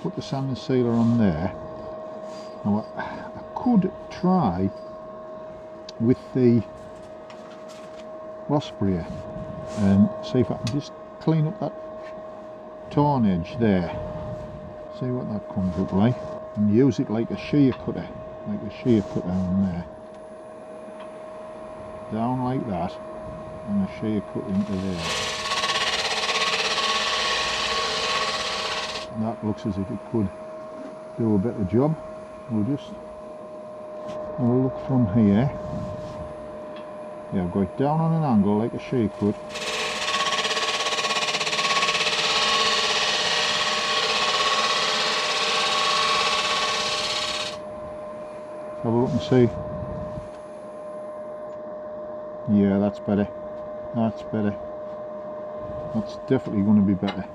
put the sanding sealer on there. Now I could try with the wasp sprayer and see if I can just clean up that torn edge there. See what that comes up like, and use it like a shear cutter, on there. Down like that, and a shear cut into there. And that looks as if it could do a better job. We'll just have a look from here. Yeah, I've got it down on an angle like a shear cut. Have a look and see. Yeah, that's better. That's better. That's definitely going to be better.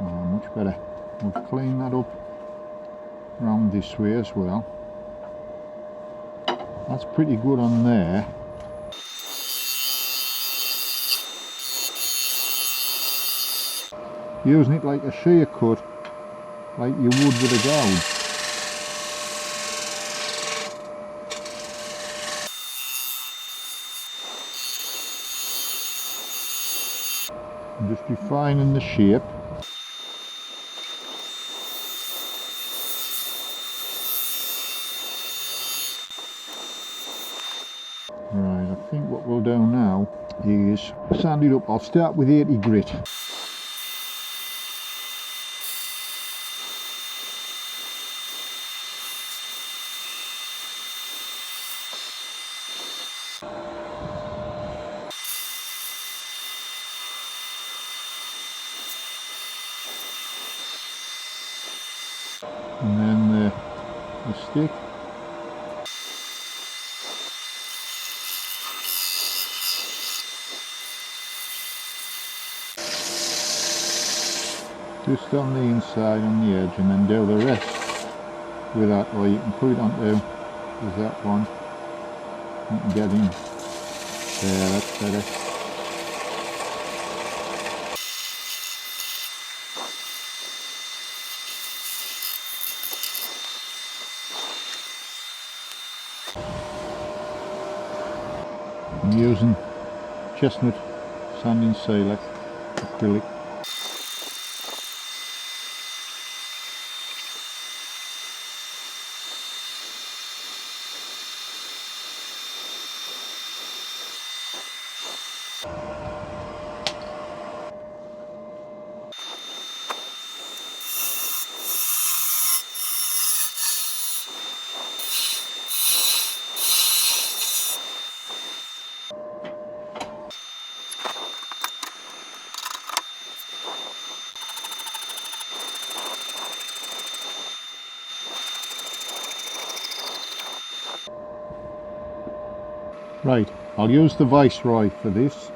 Oh, much better. We'll clean that up round this way as well. That's pretty good on there. Using it like a shear cut, like you would with a gouge. I'm just refining the shape. Right, I think what we'll do now is sand it up. I'll start with 80 grit. And then the stick. Just on the inside, on the edge, and then do the rest with that, or you can put it onto, there's that one, you can get in there, that's better. I'm using chestnut sanding sealer acrylic. Right, I'll use the Viceroy for this.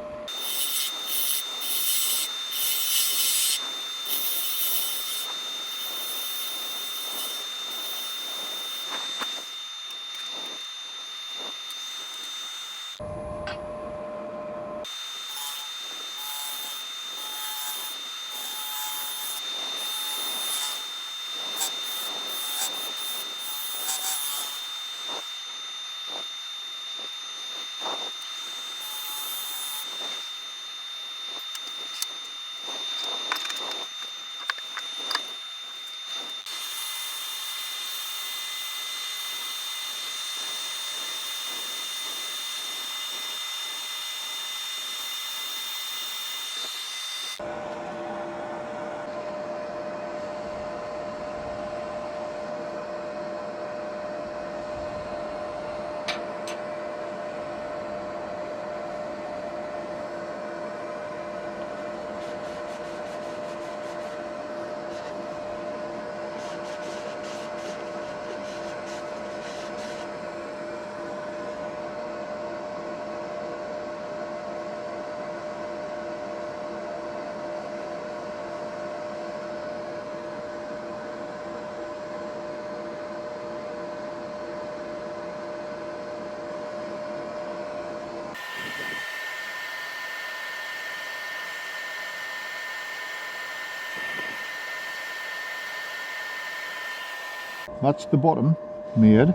That's the bottom made.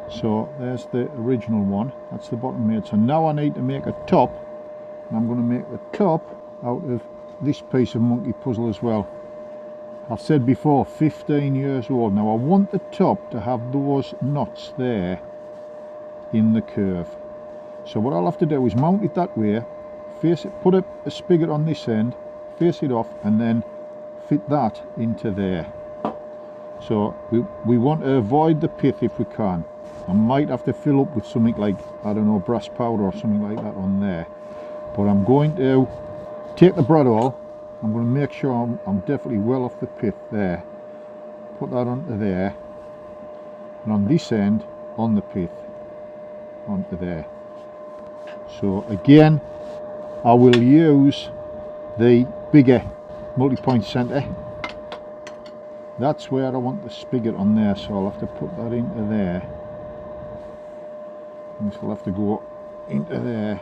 So there's the original one. That's the bottom made. So now I need to make a top. And I'm going to make the top out of this piece of monkey puzzle as well. I've said before, 15 years old. Now I want the top to have those knots there in the curve. So what I'll have to do is mount it that way, face it, put a spigot on this end, face it off, and then fit that into there. So we want to avoid the pith if we can. I might have to fill up with something like, I don't know, brass powder or something like that on there. But I'm going to take the bradawl. I'm going to make sure I'm definitely well off the pith there. Put that onto there. And on this end, on the pith, onto there. So again, I will use the bigger multi-point centre. That's where I want the spigot on there, so I'll have to put that into there. And this will have to go into there.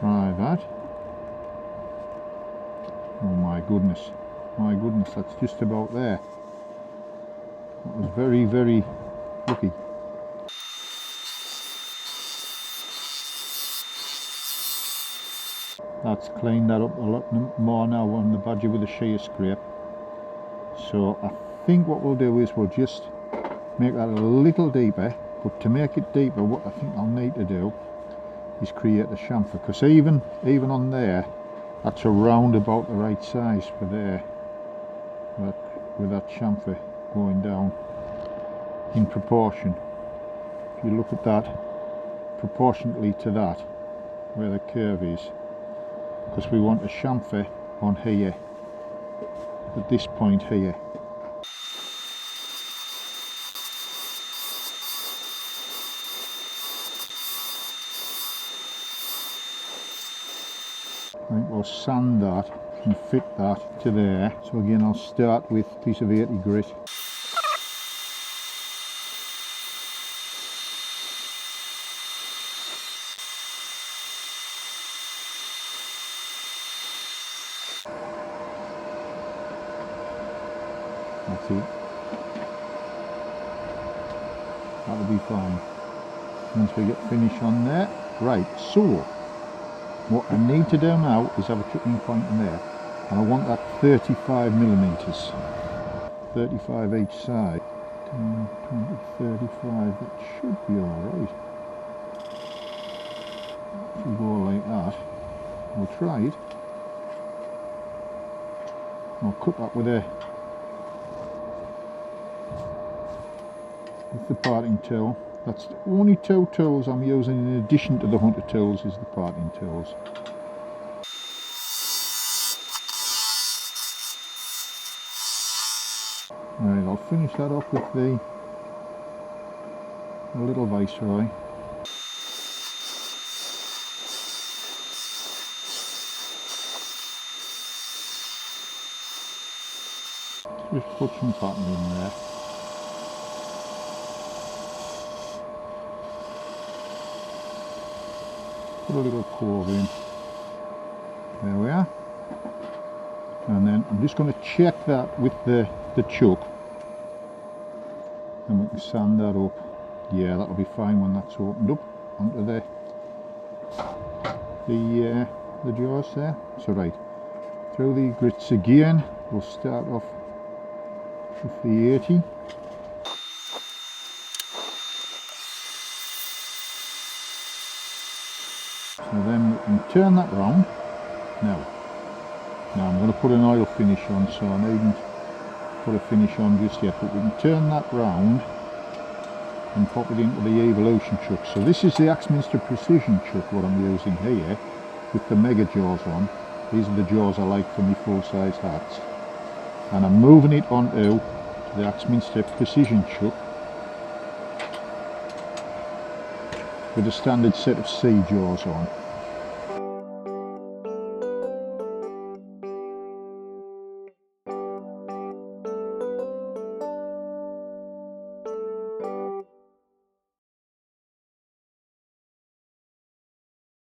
Try that. Oh my goodness, that's just about there. That was very, very lucky. That's cleaned that up a lot more now on the badger with the shear scrape. So I think what we'll do is we'll just make that a little deeper, but to make it deeper, what I think I'll need to do is create a chamfer, because even on there, that's around about the right size for there, with that chamfer going down in proportion. If you look at that proportionately to that, where the curve is, because we want a chamfer on here, at this point here. I think we'll sand that and fit that to there. So again, I'll start with a piece of 80 grit. That's it. That'll be fine. Once we get finished on there. Right, so what I need to do now is have a tripping point in there, and I want that 35 millimeters, 35 each side. 10, 20, 35, that should be alright. If we go like that, we'll try it. I'll cut that with the parting tool. That's the only two tools I'm using in addition to the hunter tools, is the parting tools. Right, I'll finish that off with the little viceroy. Just put some pattern in there. Put a little cove in. There we are. And then I'm just going to check that with the chuck, and we can sand that up. Yeah, that'll be fine when that's opened up onto the jaws there. So right, through the grits again, we'll start off with the 80. So then we can turn that round. Now I'm going to put an oil finish on, so I needn't put a finish on just yet, but we can turn that round and pop it into the Evolution chuck. So this is the Axminster Precision chuck what I'm using here with the mega jaws on. These are the jaws I like for my full-size hats, and I'm moving it onto the Axminster Precision chuck with a standard set of C jaws on.